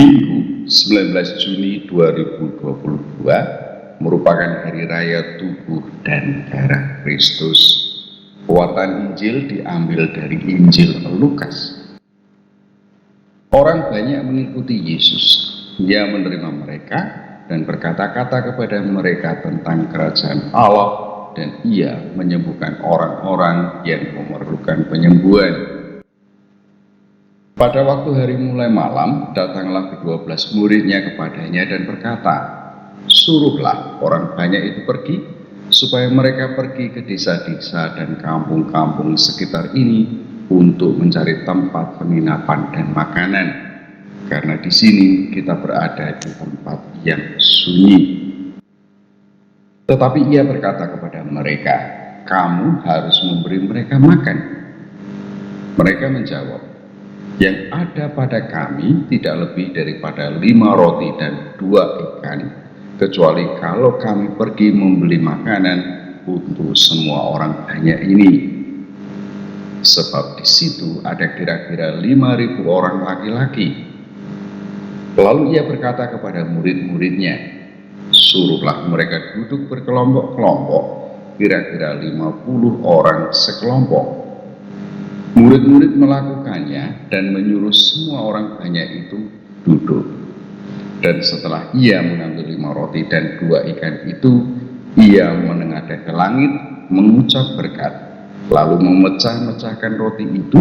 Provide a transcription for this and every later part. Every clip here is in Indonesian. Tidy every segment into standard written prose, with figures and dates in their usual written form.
Minggu 19 Juni 2022 merupakan hari raya tubuh dan darah Kristus. Pewartaan Injil diambil dari Injil Lukas. Orang banyak mengikuti Yesus. Ia menerima mereka dan berkata-kata kepada mereka tentang kerajaan Allah, dan ia menyembuhkan orang-orang yang memerlukan penyembuhan. Pada waktu hari mulai malam, datanglah ke-12 muridnya kepadanya dan berkata, "Suruhlah orang banyak itu pergi, supaya mereka pergi ke desa-desa dan kampung-kampung sekitar ini untuk mencari tempat penginapan dan makanan, karena di sini kita berada di tempat yang sunyi." Tetapi ia berkata kepada mereka, "Kamu harus memberi mereka makan." Mereka menjawab, "Yang ada pada kami tidak lebih daripada 5 roti dan 2 ikan, kecuali kalau kami pergi membeli makanan untuk semua orang banyak ini. Sebab di situ ada kira-kira 5.000 orang laki-laki." Lalu ia berkata kepada murid-muridnya, "Suruhlah mereka duduk berkelompok-kelompok, kira-kira 50 orang sekelompok." Murid-murid melakukannya dan menyuruh semua orang banyak itu duduk. Dan setelah ia mengambil 5 roti dan 2 ikan itu, ia menengadah ke langit, mengucap berkat, lalu memecah-mecahkan roti itu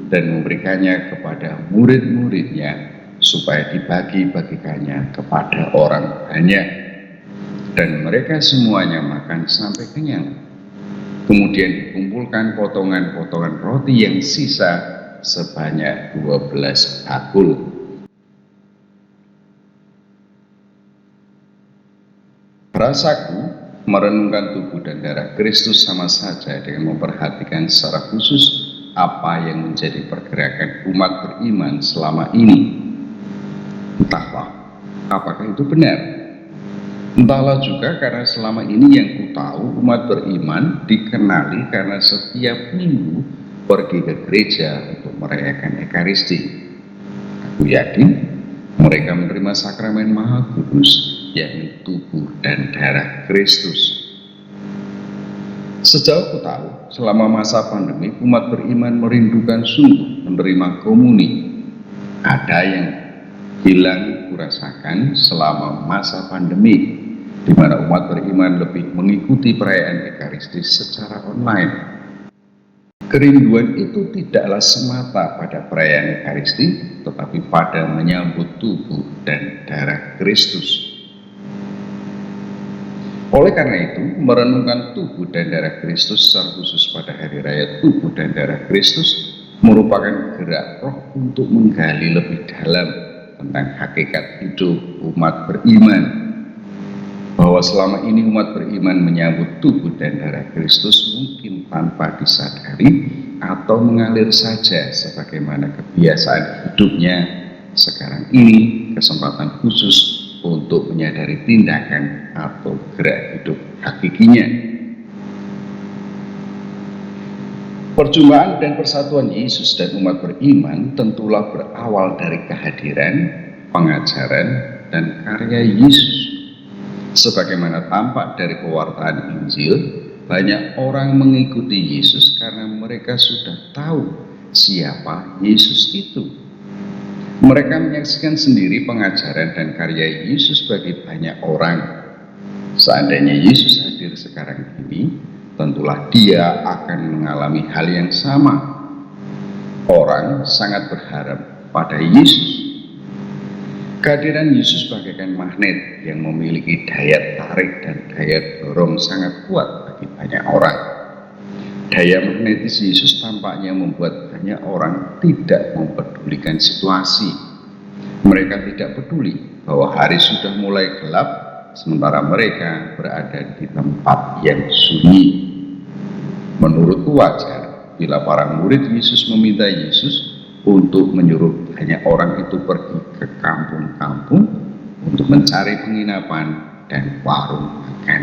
dan memberikannya kepada murid-muridnya supaya dibagi-bagikannya kepada orang banyak. Dan mereka semuanya makan sampai kenyang. Kemudian dikumpulkan potongan-potongan roti yang sisa sebanyak 12 bakul. Rasaku, merenungkan tubuh dan darah Kristus sama saja dengan memperhatikan secara khusus apa yang menjadi pergerakan umat beriman selama ini. Entahlah, apakah itu benar? Entahlah juga karena selama ini yang ku tahu umat beriman dikenali karena setiap minggu pergi ke gereja untuk merayakan Ekaristi. Aku yakin mereka menerima sakramen Maha Kudus, yakni tubuh dan darah Kristus. Sejauh ku tahu, selama masa pandemi umat beriman merindukan sungguh menerima komuni. Ada yang hilang kurasakan selama masa pandemi, di mana umat beriman lebih mengikuti perayaan Ekaristi secara online. Kerinduan itu tidaklah semata pada perayaan Ekaristi, tetapi pada menyambut tubuh dan darah Kristus. Oleh karena itu, merenungkan tubuh dan darah Kristus secara khusus pada hari raya tubuh dan darah Kristus merupakan gerak roh untuk menggali lebih dalam tentang hakikat hidup umat beriman, bahwa selama ini umat beriman menyambut tubuh dan darah Kristus mungkin tanpa disadari atau mengalir saja sebagaimana kebiasaan hidupnya. Sekarang ini kesempatan khusus untuk menyadari tindakan atau gerak hidup hakikinya. Perjumpaan dan persatuan Yesus dan umat beriman tentulah berawal dari kehadiran, pengajaran, dan karya Yesus. Sebagaimana tampak dari pewartaan Injil, banyak orang mengikuti Yesus karena mereka sudah tahu siapa Yesus itu. Mereka menyaksikan sendiri pengajaran dan karya Yesus bagi banyak orang. Seandainya Yesus hadir sekarang ini, tentulah dia akan mengalami hal yang sama. Orang sangat berharap pada Yesus. Kehadiran Yesus bagaikan magnet yang memiliki daya tarik dan daya dorong sangat kuat bagi banyak orang. Daya magnetis Yesus tampaknya membuat banyak orang tidak mempedulikan situasi. Mereka tidak peduli bahwa hari sudah mulai gelap, sementara mereka berada di tempat yang sunyi. Menurutku wajar bila para murid Yesus meminta Yesus untuk menyuruh banyak orang itu pergi ke kampung-kampung untuk mencari penginapan dan warung makan.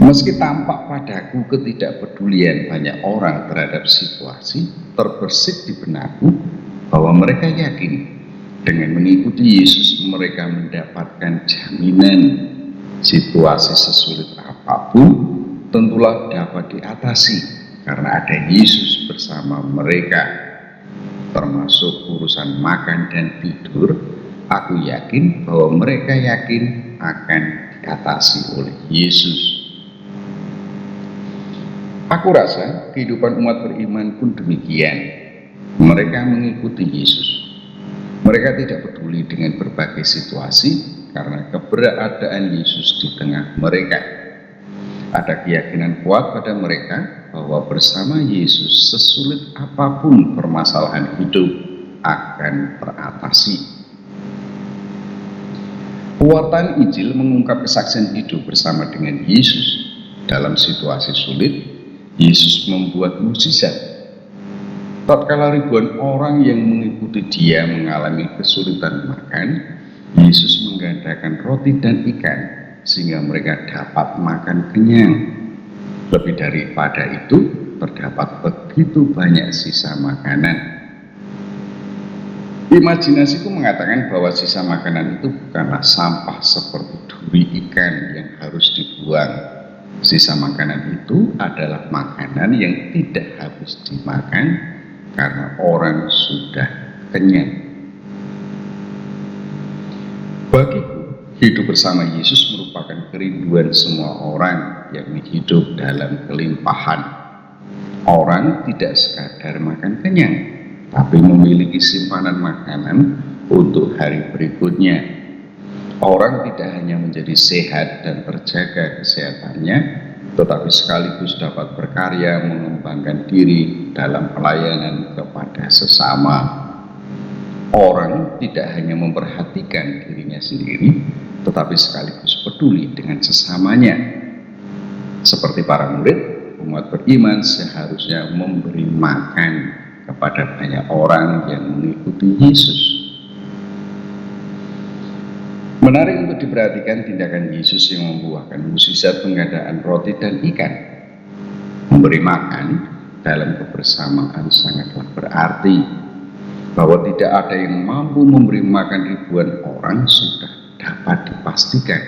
Meski tampak padaku ketidakpedulian banyak orang terhadap situasi terbersit di benakku, bahwa mereka yakin dengan mengikuti Yesus mereka mendapatkan jaminan situasi sesulit apapun tentulah dapat diatasi karena ada Yesus bersama mereka, termasuk urusan makan dan tidur. Aku yakin bahwa mereka yakin akan diatasi oleh Yesus. Aku rasa kehidupan umat beriman pun demikian. Mereka mengikuti Yesus. Mereka tidak peduli dengan berbagai situasi karena keberadaan Yesus di tengah mereka. Ada keyakinan kuat pada mereka bahwa bersama Yesus sesulit apapun permasalahan hidup akan teratasi. Pewartaan Injil mengungkap kesaksian hidup bersama dengan Yesus. Dalam situasi sulit, Yesus membuat mukjizat. Tatkala ribuan orang yang mengikuti Dia mengalami kesulitan makan, Yesus menggandakan roti dan ikan sehingga mereka dapat makan kenyang. Lebih daripada itu, terdapat begitu banyak sisa makanan. Imajinasiku mengatakan bahwa sisa makanan itu bukanlah sampah seperti duri ikan yang harus dibuang. Sisa makanan itu adalah makanan yang tidak habis dimakan karena orang sudah kenyang. Bagiku, hidup bersama Yesus merupakan kerinduan semua orang yang hidup dalam kelimpahan. Orang tidak sekadar makan kenyang, tapi memiliki simpanan makanan untuk hari berikutnya. Orang tidak hanya menjadi sehat dan terjaga kesehatannya, tetapi sekaligus dapat berkarya mengembangkan diri dalam pelayanan kepada sesama. Orang tidak hanya memperhatikan dirinya sendiri, tetapi sekaligus peduli dengan sesamanya. Seperti para murid, umat beriman seharusnya memberi makan kepada banyak orang yang mengikuti Yesus. Menarik untuk diperhatikan tindakan Yesus yang membuahkan mukjizat penggandaan roti dan ikan. Memberi makan dalam kebersamaan sangatlah berarti. Bahwa tidak ada yang mampu memberi makan ribuan orang sudah dapat dipastikan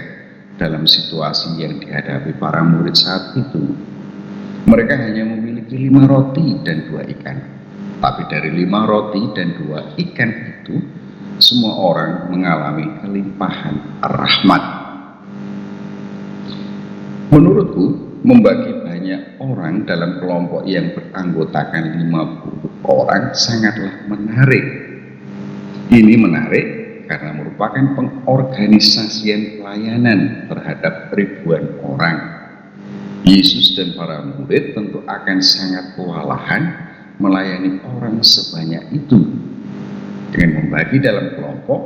dalam situasi yang dihadapi para murid saat itu. Mereka hanya memiliki 5 roti dan 2 ikan. Tapi dari 5 roti dan 2 ikan itu, semua orang mengalami kelimpahan rahmat. Menurutku, membagi banyak orang dalam kelompok yang beranggotakan 50 orang sangatlah menarik. Ini menarik karena merupakan pengorganisasian pelayanan terhadap ribuan orang. Yesus dan para murid tentu akan sangat kewalahan melayani orang sebanyak itu. Dengan membagi dalam kelompok,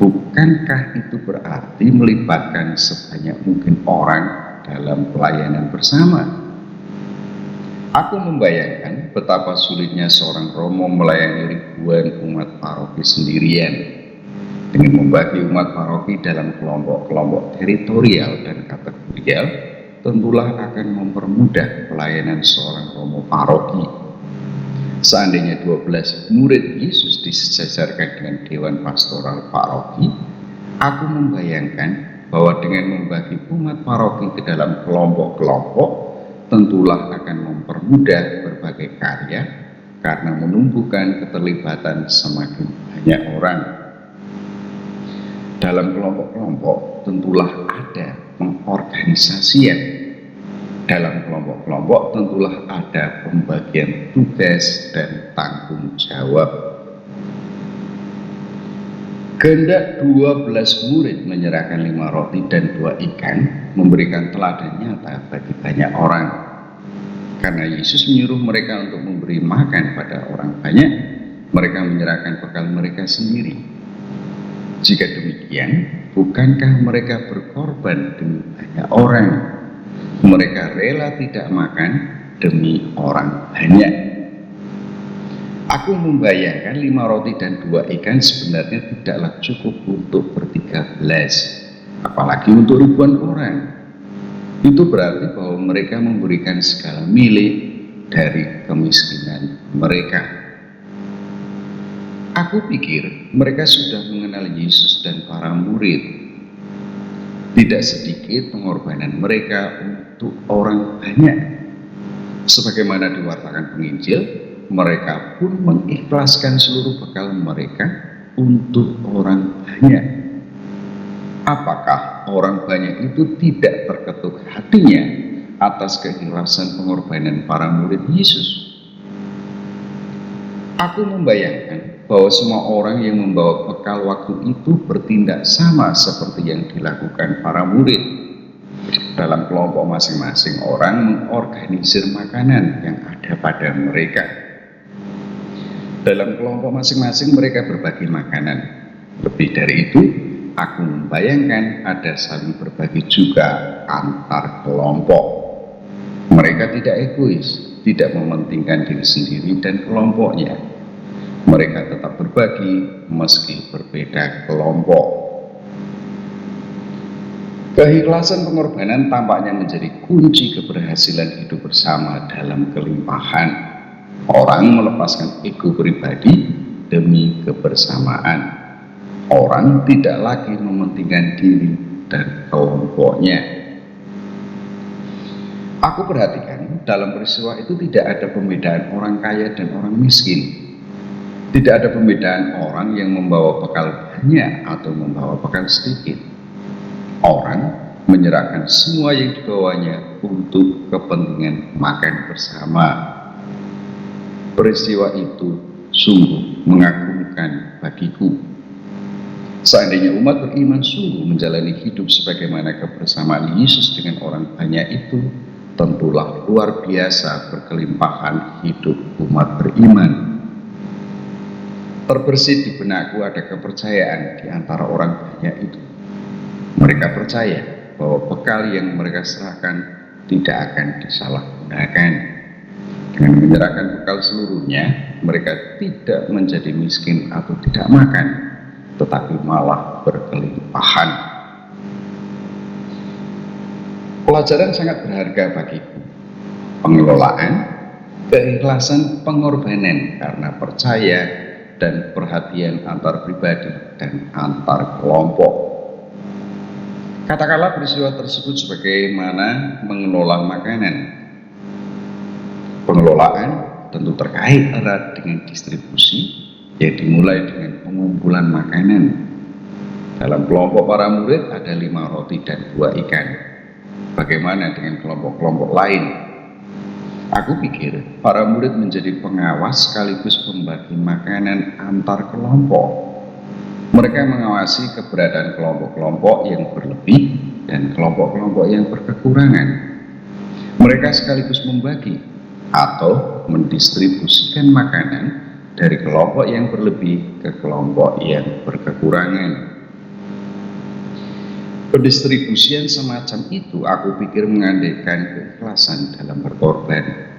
bukankah itu berarti melibatkan sebanyak mungkin orang dalam pelayanan bersama? Aku membayangkan betapa sulitnya seorang romo melayani ribuan umat paroki sendirian. Dengan membagi umat paroki dalam kelompok-kelompok teritorial dan kategorial, tentulah akan mempermudah pelayanan seorang romo paroki. Seandainya 12 murid Yesus disejajarkan dengan Dewan Pastoral Paroki, aku membayangkan bahwa dengan membagi umat paroki ke dalam kelompok-kelompok, tentulah akan mempermudah berbagai karya karena menumbuhkan keterlibatan semakin banyak orang. Dalam kelompok-kelompok tentulah ada pengorganisasian. Dalam kelompok-kelompok tentulah ada pembagian tugas dan tanggung jawab. Kehendak 12 murid menyerahkan 5 roti dan 2 ikan memberikan teladan nyata bagi banyak orang. Karena Yesus menyuruh mereka untuk memberi makan pada orang banyak, mereka menyerahkan bekal mereka sendiri. Jika demikian, bukankah mereka berkorban demi banyak orang? Mereka rela tidak makan demi orang banyak. Aku membayangkan 5 roti dan 2 ikan sebenarnya tidaklah cukup untuk ber-13, apalagi untuk ribuan orang. Itu berarti bahwa mereka memberikan segala milik dari kemiskinan mereka. Aku pikir mereka sudah mengenal Yesus dan para murid. Tidak sedikit pengorbanan mereka untuk orang banyak. Sebagaimana diwartakan penginjil, mereka pun mengikhlaskan seluruh bekal mereka untuk orang banyak. Apakah orang banyak itu tidak terketuk hatinya atas keikhlasan pengorbanan para murid Yesus? Aku membayangkan bahwa semua orang yang membawa bekal waktu itu bertindak sama seperti yang dilakukan para murid. Dalam kelompok masing-masing orang mengorganisir makanan yang ada pada mereka. Dalam kelompok masing-masing mereka berbagi makanan. Lebih dari itu, aku membayangkan ada saling berbagi juga antar kelompok. Mereka tidak egois, tidak mementingkan diri sendiri dan kelompoknya. Mereka tetap berbagi meski berbeda kelompok. Keikhlasan pengorbanan tampaknya menjadi kunci keberhasilan hidup bersama dalam kelimpahan. Orang melepaskan ego pribadi demi kebersamaan. Orang tidak lagi mementingkan diri dan kelompoknya. Aku perhatikan dalam peristiwa itu tidak ada pembedaan orang kaya dan orang miskin. Tidak ada pembedaan orang yang membawa bekal banyak atau membawa bekal sedikit. Orang menyerahkan semua yang dibawanya untuk kepentingan makan bersama. Peristiwa itu sungguh mengagumkan bagiku. Seandainya umat beriman sungguh menjalani hidup sebagaimana kebersamaan Yesus dengan orang banyak itu, tentulah luar biasa berkelimpahan hidup umat beriman. Terbersit di benakku ada kepercayaan di antara orang banyak itu. Mereka percaya bahwa bekal yang mereka serahkan tidak akan disalahgunakan. Dengan menyerahkan bekal seluruhnya, mereka tidak menjadi miskin atau tidak makan, tetapi malah berkelimpahan. Pelajaran sangat berharga bagiku. Pengelolaan, keikhlasan, pengorbanan karena percaya dan perhatian antar pribadi dan antar kelompok. Katakanlah peristiwa tersebut sebagaimana mengelola makanan. Pengelolaan tentu terkait erat dengan distribusi yang dimulai dengan pengumpulan makanan. Dalam kelompok para murid ada 5 roti dan 2 ikan. Bagaimana dengan kelompok-kelompok lain? Aku pikir para murid menjadi pengawas sekaligus pembagi makanan antar kelompok. Mereka mengawasi keberadaan kelompok-kelompok yang berlebih dan kelompok-kelompok yang berkekurangan. Mereka sekaligus membagi atau mendistribusikan makanan dari kelompok yang berlebih ke kelompok yang berkekurangan. Pendistribusian semacam itu aku pikir mengandaikan keikhlasan dalam berkorban.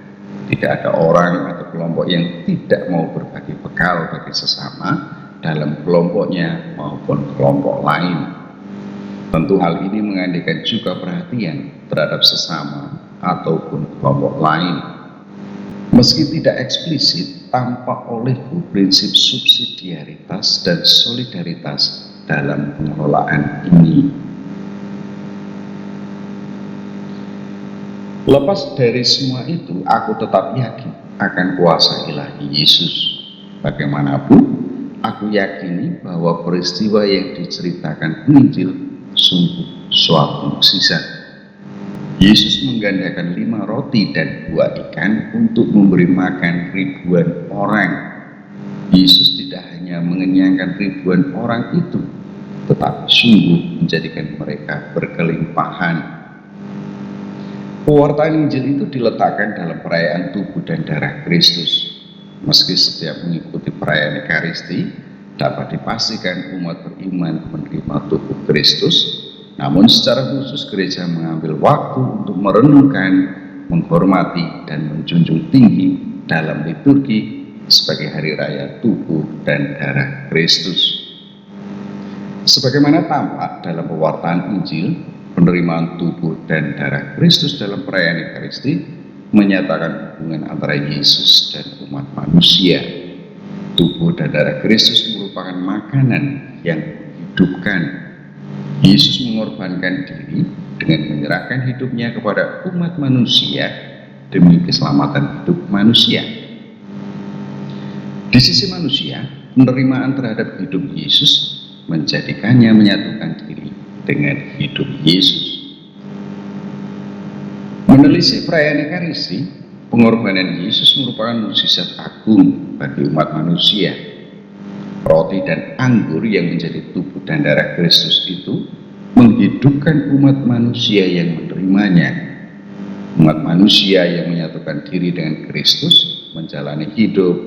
Tidak ada orang atau kelompok yang tidak mau berbagi bekal bagi sesama dalam kelompoknya maupun kelompok lain. Tentu hal ini mengandaikan juga perhatian terhadap sesama ataupun kelompok lain. Meski tidak eksplisit, tampak olehku prinsip subsidiaritas dan solidaritas dalam pengelolaan ini. Lepas dari semua itu, aku tetap yakin akan kuasa ilahi Yesus. Bagaimanapun, aku yakini bahwa peristiwa yang diceritakan penginjil sungguh suatu mukjizat. Yesus menggandakan 5 roti dan 2 ikan untuk memberi makan ribuan orang. Yesus tidak hanya mengenyangkan ribuan orang itu, tetapi sungguh menjadikan mereka berkelimpahan. Pewartaan Injil itu diletakkan dalam perayaan tubuh dan darah Kristus. Meski setiap mengikuti perayaan Ekaristi dapat dipastikan umat beriman menerima tubuh Kristus, namun secara khusus gereja mengambil waktu untuk merenungkan, menghormati, dan menjunjung tinggi dalam liturgi sebagai hari raya tubuh dan darah Kristus. Sebagaimana tampak dalam pewartaan Injil, penerimaan tubuh dan darah Kristus dalam perayaan Ekaristi menyatakan hubungan antara Yesus dan umat manusia. Tubuh dan darah Kristus merupakan makanan yang menghidupkan. Yesus mengorbankan diri dengan menyerahkan hidupnya kepada umat manusia demi keselamatan hidup manusia. Di sisi manusia, penerimaan terhadap hidup Yesus menjadikannya menyatukan diri dengan hidup Yesus. Menelisik perayaan Ekaristi, pengorbanan Yesus merupakan mukjizat agung bagi umat manusia. Roti dan anggur yang menjadi tubuh dan darah Kristus itu menghidupkan umat manusia yang menerimanya. Umat manusia yang menyatukan diri dengan Kristus menjalani hidup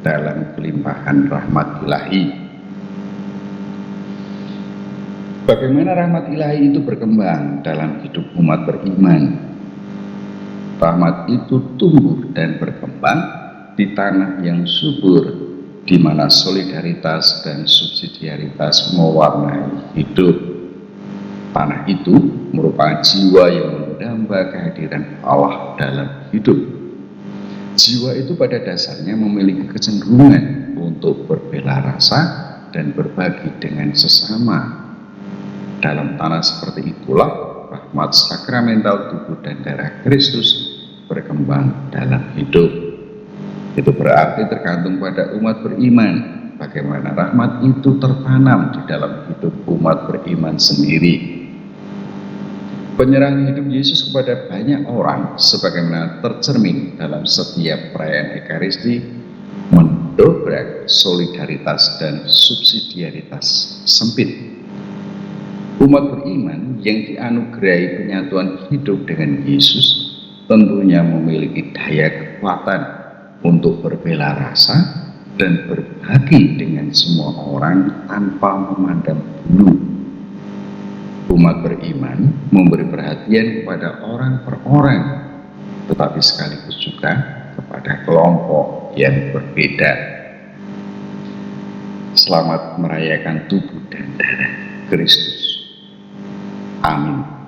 dalam kelimpahan rahmat ilahi. Bagaimana rahmat ilahi itu berkembang dalam hidup umat beriman? Rahmat itu tumbuh dan berkembang di tanah yang subur, di mana solidaritas dan subsidiaritas mewarnai hidup. Tanah itu merupakan jiwa yang mendamba kehadiran Allah dalam hidup. Jiwa itu pada dasarnya memiliki kecenderungan untuk berbela rasa dan berbagi dengan sesama. Dalam tanah seperti itulah rahmat sakramental tubuh dan darah Kristus berkembang dalam hidup. Itu berarti tergantung pada umat beriman bagaimana rahmat itu tertanam di dalam hidup umat beriman sendiri. Penyerahan hidup Yesus kepada banyak orang sebagaimana tercermin dalam setiap perayaan Ekaristi mendobrak solidaritas dan subsidiaritas sempit. Umat beriman yang dianugerahi penyatuan hidup dengan Yesus tentunya memiliki daya kekuatan untuk berbela rasa dan berbagi dengan semua orang tanpa memandang bulu. Umat beriman memberi perhatian kepada orang per orang, tetapi sekaligus juga kepada kelompok yang berbeda. Selamat merayakan tubuh dan darah Kristus. Amin.